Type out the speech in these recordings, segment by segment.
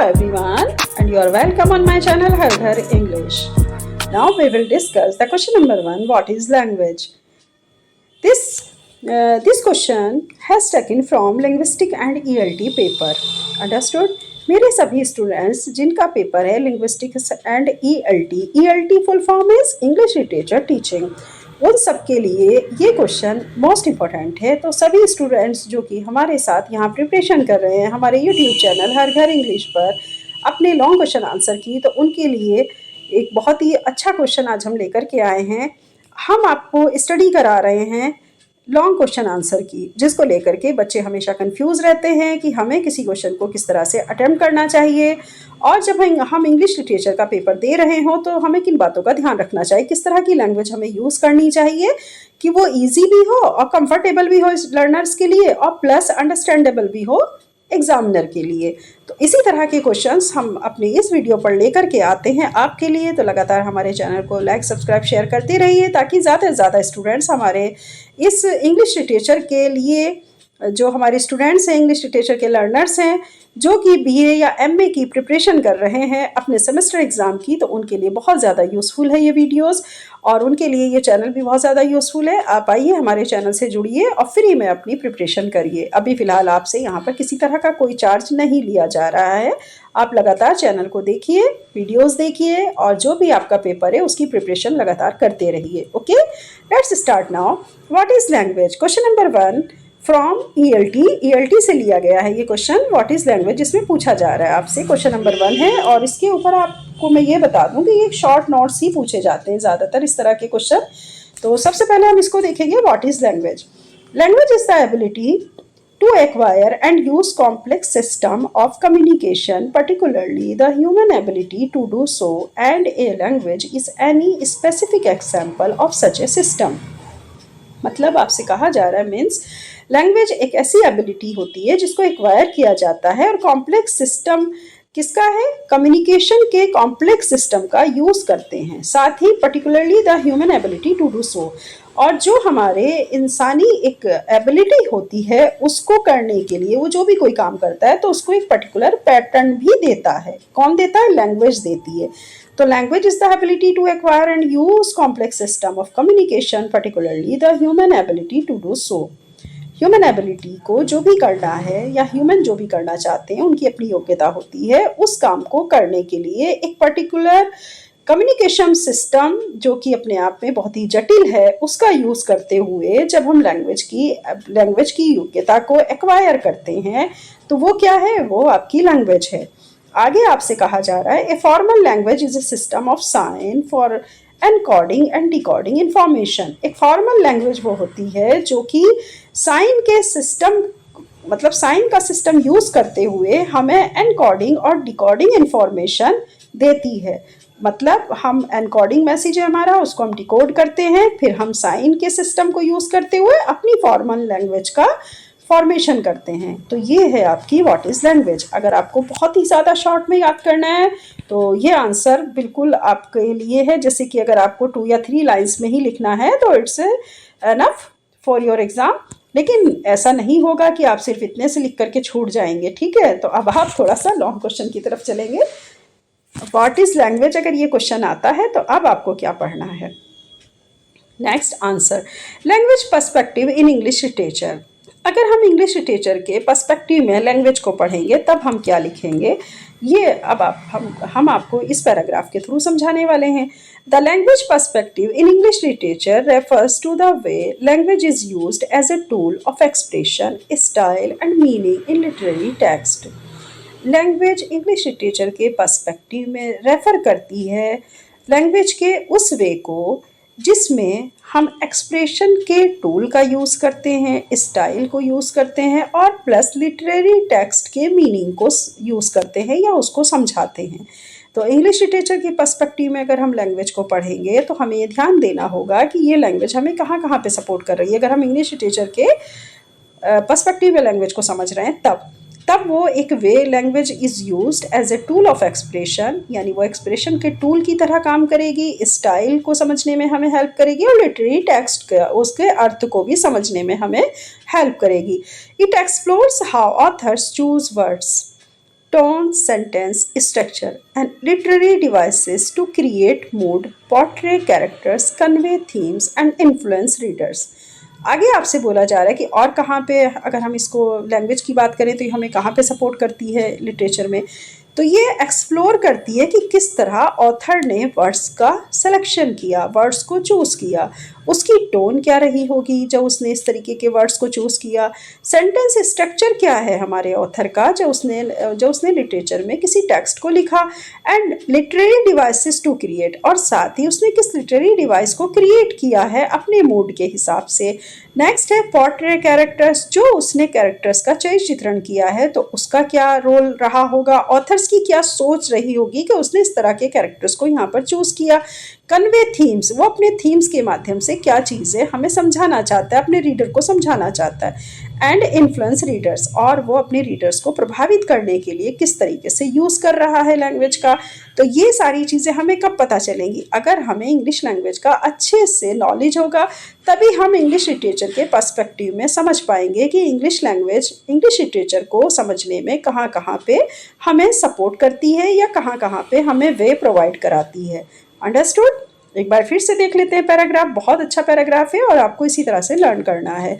everyone, and you are welcome on my channel Har Ghar English. Now we will discuss the question number 1. What is language? This question has taken from linguistic and ELT paper. Understood? मेरे सभी students जिनका paper है linguistics and ELT full form is English literature teaching, उन सब के लिए ये question most important है। तो सभी स्टूडेंट्स जो कि हमारे साथ यहाँ प्रिपरेशन कर रहे हैं हमारे यूट्यूब चैनल हर घर इंग्लिश पर अपने लॉन्ग क्वेश्चन आंसर की, तो उनके लिए एक बहुत ही अच्छा क्वेश्चन आज हम लेकर के आए हैं। हम आपको स्टडी करा रहे हैं लॉन्ग क्वेश्चन आंसर की, जिसको लेकर के बच्चे हमेशा कंफ्यूज रहते हैं कि हमें किसी क्वेश्चन को किस तरह से अटेम्प्ट करना चाहिए, और जब हम इंग्लिश लिटरेचर का पेपर दे रहे हों तो हमें किन बातों का ध्यान रखना चाहिए, किस तरह की लैंग्वेज हमें यूज़ करनी चाहिए कि वो ईजी भी हो और कंफर्टेबल भी हो लर्नर्स के लिए और प्लस अंडरस्टैंडेबल भी हो एग्जामिनर के लिए। तो इसी तरह के क्वेश्चंस हम अपने इस वीडियो पर लेकर के आते हैं आपके लिए। तो लगातार हमारे चैनल को लाइक सब्सक्राइब शेयर करते रहिए ताकि ज़्यादा से ज़्यादा स्टूडेंट्स हमारे इस इंग्लिश लिटरेचर के लिए, जो हमारे स्टूडेंट्स हैं इंग्लिश लिटरेचर के लर्नर्स हैं जो कि BA या MA की प्रिपरेशन कर रहे हैं अपने सेमेस्टर एग्ज़ाम की, तो उनके लिए बहुत ज़्यादा यूज़फुल है ये वीडियोस और उनके लिए ये चैनल भी बहुत ज़्यादा यूज़फुल है। आप आइए हमारे चैनल से जुड़िए और फ्री में अपनी प्रिपरेशन करिए। अभी फ़िलहाल आपसे यहाँ पर किसी तरह का कोई चार्ज नहीं लिया जा रहा है। आप लगातार चैनल को देखिए, वीडियोज़ देखिए और जो भी आपका पेपर है उसकी प्रिपरेशन लगातार करते रहिए। Okay, let's start now. What is language? Question number 1 from ELT से लिया गया है ये क्वेश्चन। व्हाट इज़ लैंग्वेज जिसमें पूछा जा रहा है आपसे, क्वेश्चन नंबर 1 है। और इसके ऊपर आपको मैं ये बता दूं कि ये शॉर्ट नोट्स ही पूछे जाते हैं ज़्यादातर इस तरह के क्वेश्चन। तो सबसे पहले हम इसको देखेंगे। What is language? Language is the ability to acquire and use complex system of communication, particularly the human ability to do so, and a language is any specific example of such a system। मतलब आपसे कहा जा रहा है means language एक ऐसी ability होती है जिसको एक्वायर किया जाता है और कॉम्प्लेक्स सिस्टम किसका है? कम्युनिकेशन के कॉम्प्लेक्स सिस्टम का यूज करते हैं, साथ ही particularly the human ability to do so, और जो हमारे इंसानी एक एबिलिटी होती है उसको करने के लिए वो जो भी कोई काम करता है तो उसको एक पर्टिकुलर पैटर्न भी देता है। कौन देता है? लैंग्वेज देती है। तो language is the ability to acquire and use complex system of communication, particularly the human ability to do so. Human ability को जो भी करना है या ह्यूमन जो भी करना चाहते हैं उनकी अपनी योग्यता होती है उस काम को करने के लिए एक पर्टिकुलर कम्युनिकेशन सिस्टम जो कि अपने आप में बहुत ही जटिल है उसका यूज़ करते हुए जब हम लैंग्वेज की योग्यता को एक्वायर करते हैं तो वो क्या है? वो आपकी लैंग्वेज है। आगे आपसे कहा जा रहा है a formal language is a system of sine for encoding and decoding information. एक फॉर्मल लैंग्वेज वो होती है जो कि साइन के सिस्टम, मतलब साइन का सिस्टम यूज करते हुए हमें एनकोडिंग और डिकोडिंग इंफॉर्मेशन देती है। मतलब हम एनकोडिंग मैसेज है हमारा, उसको हम डिकोड करते हैं, फिर हम साइन के सिस्टम को यूज करते हुए अपनी फॉर्मल लैंग्वेज का फॉर्मेशन करते हैं। तो ये है आपकी व्हाट इज़ लैंग्वेज। अगर आपको बहुत ही ज़्यादा शॉर्ट में याद करना है तो ये आंसर बिल्कुल आपके लिए है। जैसे कि अगर आपको 2 या 3 लाइन्स में ही लिखना है तो it's enough for your exam, लेकिन ऐसा नहीं होगा कि आप सिर्फ इतने से लिख करके छूट जाएंगे। ठीक है, तो अब आप थोड़ा सा लॉन्ग क्वेश्चन की तरफ चलेंगे। व्हाट इज़ लैंग्वेज अगर ये क्वेश्चन आता है तो अब आपको क्या पढ़ना है? Next answer, language perspective in English literature. अगर हम इंग्लिश लिटरेचर के पर्सपेक्टिव में लैंग्वेज को पढ़ेंगे तब हम क्या लिखेंगे, ये अब हम आपको इस पैराग्राफ के थ्रू समझाने वाले हैं। The language perspective in English literature refers to the way language is used as a tool of expression, style and meaning in literary text. Language English literature के पर्सपेक्टिव में रेफर करती है language के उस वे को जिसमें हम एक्सप्रेशन के टूल का यूज़ करते हैं, स्टाइल को यूज़ करते हैं और प्लस लिटरेरी टेक्स्ट के मीनिंग को यूज़ करते हैं या उसको समझाते हैं। तो इंग्लिश लिटरेचर के पर्सपेक्टिव में अगर हम लैंग्वेज को पढ़ेंगे तो हमें ये ध्यान देना होगा कि ये लैंग्वेज हमें कहाँ कहाँ पे सपोर्ट कर रही है। अगर हम इंग्लिश लिटरेचर के पर्सपेक्टिव में लैंग्वेज को समझ रहे हैं तब वो एक way language is used as a tool of expression, यानी वो एक्सप्रेशन के टूल की तरह काम करेगी, स्टाइल को समझने में हमें हेल्प करेगी और लिटरेरी टेक्स्ट का उसके अर्थ को भी समझने में हमें हेल्प करेगी। It explores how authors choose words tone, sentence, structure, and literary devices to create mood, portray characters, convey themes, and influence readers. आगे आपसे बोला जा रहा है कि और कहाँ पे अगर हम इसको लैंग्वेज की बात करें तो ये हमें कहाँ पे सपोर्ट करती है लिटरेचर में। तो ये एक्सप्लोर करती है कि किस तरह ऑथर ने वर्ड्स का सिलेक्शन किया, वर्ड्स को चूज़ किया, उसकी टोन क्या रही होगी जब उसने इस तरीके के वर्ड्स को चूज़ किया, सेंटेंस स्ट्रक्चर क्या है हमारे ऑथर का जो उसने लिटरेचर में किसी टेक्स्ट को लिखा, and literary devices to create, और साथ ही उसने किस लिटरेरी डिवाइस को क्रिएट किया है अपने मूड के हिसाब से। नेक्स्ट है पोर्ट्रेट कैरेक्टर्स, जो उसने कैरेक्टर्स का चरित्र चित्रण किया है तो उसका क्या रोल रहा होगा, ऑथर्स की क्या सोच रही होगी कि उसने इस तरह के कैरेक्टर्स को यहाँ पर चूज किया। कन्वे थीम्स, वो अपने थीम्स के माध्यम से क्या चीज़ें हमें समझाना चाहता है, अपने रीडर को समझाना चाहता है। एंड इन्फ्लुएंस रीडर्स, और वो अपने रीडर्स को प्रभावित करने के लिए किस तरीके से यूज़ कर रहा है लैंग्वेज का। तो ये सारी चीज़ें हमें कब पता चलेंगी, अगर हमें इंग्लिश लैंग्वेज का अच्छे से नॉलेज होगा, तभी हम इंग्लिश लिटरेचर के पर्सपेक्टिव में समझ पाएंगे कि इंग्लिश लैंग्वेज इंग्लिश लिटरेचर को समझने में कहाँ कहाँ पे हमें सपोर्ट करती है या कहाँ कहाँ पे हमें वे प्रोवाइड कराती है। अंडरस्टूड? एक बार फिर से देख लेते हैं पैराग्राफ, बहुत अच्छा पैराग्राफ है और आपको इसी तरह से लर्न करना है।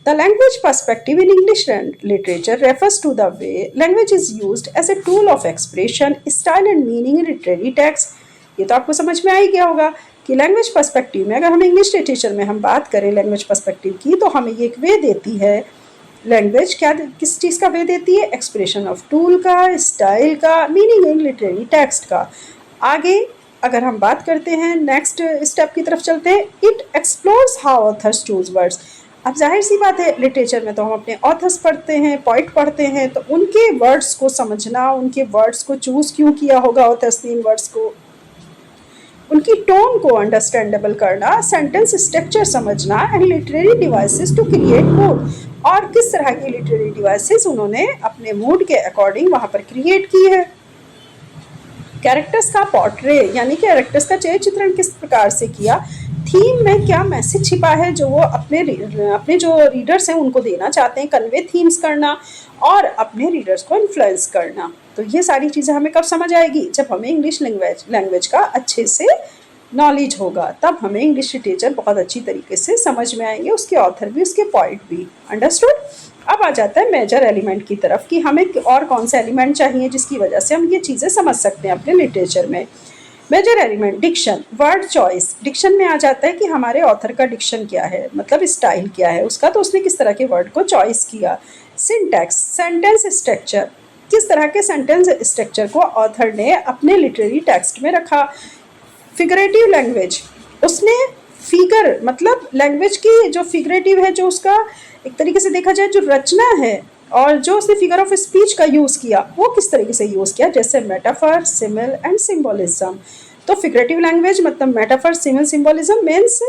The language perspective in English literature refers to the way language is used as a tool of expression, style and meaning in literary text. ये तो आपको समझ में आ ही गया होगा कि लैंग्वेज पर्सपेक्टिव में, अगर हम इंग्लिश लिटरेचर में हम बात करें लैंग्वेज पर्सपेक्टिव की, तो हमें ये एक वे देती है। लैंग्वेज क्या किस चीज़ का वे देती है? एक्सप्रेशन ऑफ टूल का, स्टाइल का, मीनिंग इन लिटरेरी टेक्स्ट का। आगे अगर हम बात करते हैं, नेक्स्ट स्टेप की तरफ चलते हैं। It explores how authors choose words. अब जाहिर सी बात है, लिटरेचर में तो हम अपने ऑथर्स पढ़ते हैं, पोइट पढ़ते हैं, तो उनके वर्ड्स को समझना, उनके वर्ड्स को चूज क्यों किया होगा ऑथर्स ने इन वर्ड्स को, उनकी टोन को अंडरस्टैंडेबल करना, सेंटेंस स्ट्रक्चर समझना, and literary devices to create mood, और किस तरह की लिटरेरी डिवाइसेस उन्होंने अपने मूड के अकॉर्डिंग वहाँ पर क्रिएट की है। कैरेक्टर्स का पोर्ट्रे यानी कैरेक्टर्स का चरित्र चित्रण किस प्रकार से किया, थीम में क्या मैसेज छिपा है जो वो अपने जो रीडर्स हैं उनको देना चाहते हैं, कन्वे थीम्स करना और अपने रीडर्स को इन्फ्लुएंस करना। तो ये सारी चीज़ें हमें कब समझ आएगी? जब हमें इंग्लिश लैंग्वेज का अच्छे से नॉलेज होगा, तब हमें इंग्लिश लिटरेचर बहुत अच्छी तरीके से समझ में आएंगे, उसके ऑथर भी, उसके पॉइंट भी। अंडरस्टूड? अब आ जाता है मेजर एलिमेंट की तरफ कि हमें और कौन से एलिमेंट चाहिए जिसकी वजह से हम ये चीज़ें समझ सकते हैं अपने लिटरेचर में। Major element diction, word choice. Diction में आ जाता है कि हमारे ऑथर का डिक्शन क्या है, मतलब स्टाइल क्या है उसका, तो उसने किस तरह के वर्ड को चॉइस किया। सिंटैक्स, सेंटेंस स्ट्रक्चर, किस तरह के सेंटेंस स्ट्रक्चर को ऑथर ने अपने लिटरेरी टेक्स्ट में रखा। फिगरेटिव लैंग्वेज, उसने फिगर मतलब लैंग्वेज की जो फिगरेटिव है, जो उसका एक तरीके से देखा जाए जो रचना है, और जो उसने फिगर ऑफ स्पीच का यूज़ किया वो किस तरीके से यूज़ किया, जैसे मेटाफर, सिमिल एंड सिम्बोलिज्म। तो फिगरेटिव लैंग्वेज मतलब मेटाफर, सिमिल, सिम्बोलिज्म मीन्स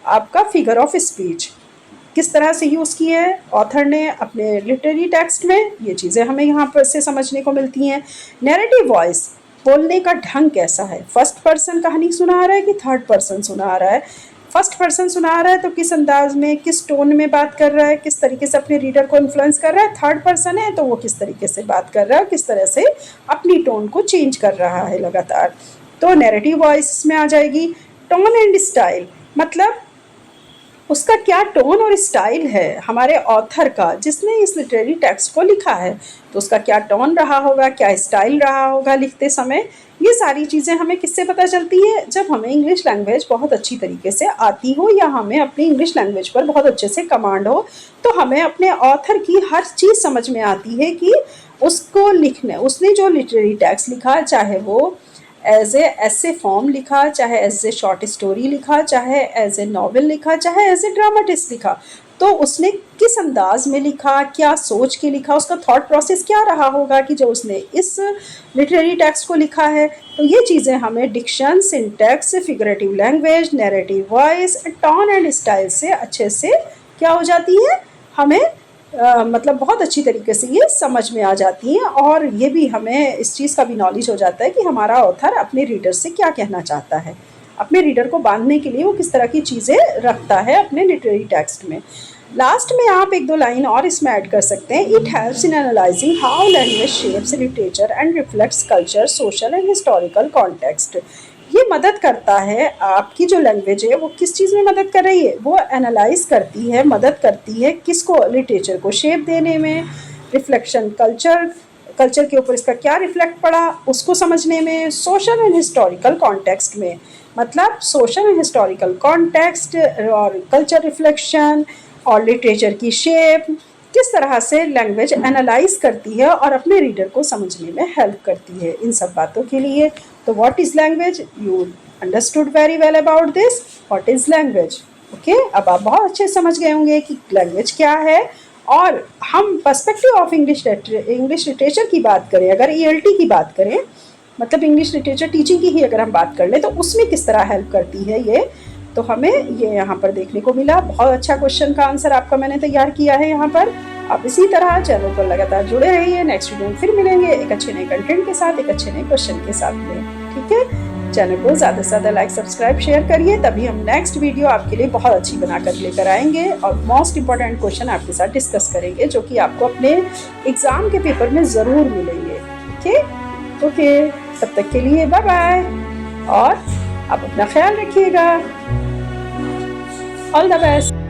आपका फिगर ऑफ स्पीच किस तरह से यूज़ की है ऑथर ने अपने लिटरेरी टेक्स्ट में, ये चीज़ें हमें यहाँ पर से समझने को मिलती हैं। नैरेटिव वॉइस, बोलने का ढंग कैसा है, फर्स्ट पर्सन कहानी सुना रहा है कि थर्ड पर्सन सुना रहा है। फर्स्ट पर्सन सुना रहा है तो किस अंदाज में, किस टोन में बात कर रहा है, किस तरीके से अपने रीडर को इन्फ्लुएंस कर रहा है। थर्ड पर्सन है तो वो किस तरीके से बात कर रहा है, किस तरह से अपनी टोन को चेंज कर रहा है लगातार। तो नैरेटिव वॉइस में आ जाएगी। टोन एंड स्टाइल, मतलब उसका क्या टोन और स्टाइल है हमारे ऑथर का जिसने इस लिटरेरी टेक्स्ट को लिखा है, तो उसका क्या टोन रहा होगा, क्या स्टाइल रहा होगा लिखते समय। ये सारी चीज़ें हमें किससे पता चलती है? जब हमें इंग्लिश लैंग्वेज बहुत अच्छी तरीके से आती हो या हमें अपनी इंग्लिश लैंग्वेज पर बहुत अच्छे से कमांड हो, तो हमें अपने ऑथर की हर चीज़ समझ में आती है कि उसको लिखने, उसने जो लिटरेरी टेक्स्ट लिखा, चाहे वो एज ए ऐसे फॉर्म लिखा, चाहे एज ए शॉर्ट स्टोरी लिखा, चाहे एज ए नॉवेल लिखा, चाहे एज ए ड्रामाटिस्ट लिखा, तो उसने किस अंदाज में लिखा, क्या सोच के लिखा, उसका थॉट प्रोसेस क्या रहा होगा कि जो उसने इस लिटरेरी टेक्स्ट को लिखा है। तो ये चीज़ें हमें diction, syntax, figurative language, narrative voice, tone and style से अच्छे से क्या हो जाती है, हमें मतलब बहुत अच्छी तरीके से ये समझ में आ जाती हैं, और ये भी हमें इस चीज़ का भी नॉलेज हो जाता है कि हमारा ऑथर अपने रीडर से क्या कहना चाहता है। अपने रीडर को बांधने के लिए वो किस तरह की चीज़ें रखता है अपने लिटरेरी टेक्स्ट में। लास्ट में आप एक दो लाइन और इसमें ऐड कर सकते हैं। It helps in analysing how language shapes literature and reflects culture, social and historical context. ये मदद करता है, आपकी जो लैंग्वेज है वो किस चीज़ में मदद कर रही है, वो एनालाइज करती है, मदद करती है किसको, लिटरेचर को शेप देने में, रिफ्लेक्शन कल्चर के ऊपर इसका क्या रिफ्लेक्ट पड़ा उसको समझने में, सोशल एंड हिस्टोरिकल कॉन्टेक्स्ट में, मतलब सोशल एंड हिस्टोरिकल कॉन्टेक्स्ट और कल्चर रिफ्लेक्शन और लिटरेचर की शेप, किस तरह से लैंग्वेज एनालाइज करती है और अपने रीडर को समझने में हेल्प करती है इन सब बातों के लिए। तो what is language, you understood very well about this, what is language. Okay, अब आप बहुत अच्छे समझ गए होंगे कि लैंग्वेज क्या है। और हम पर्सपेक्टिव ऑफ इंग्लिश लिटरेचर की बात करें, अगर ईएलटी की बात करें, मतलब इंग्लिश लिटरेचर टीचिंग की ही अगर हम बात कर लें, तो उसमें किस तरह हेल्प करती है ये, तो हमें ये यहाँ पर देखने को मिला। बहुत अच्छा क्वेश्चन का आंसर आपका मैंने तैयार किया है यहाँ पर। आप इसी तरह चैनल पर लगातार जुड़े रहिए। नेक्स्ट वीडियो में फिर मिलेंगे एक अच्छे नए कंटेंट के साथ, एक अच्छे नए क्वेश्चन के साथ में। ठीक है, चैनल को ज़्यादा से ज़्यादा लाइक सब्सक्राइब शेयर करिए, तभी हम नेक्स्ट वीडियो आपके लिए बहुत अच्छी बनाकर लेकर आएंगे और मोस्ट इंपॉर्टेंट क्वेश्चन आपके साथ डिस्कस करेंगे, जो कि आपको अपने एग्जाम के पेपर में ज़रूर मिलेंगे। ठीक, ओके, तब तक के लिए बाय बाय और आप अपना ख्याल रखिएगा। All the best.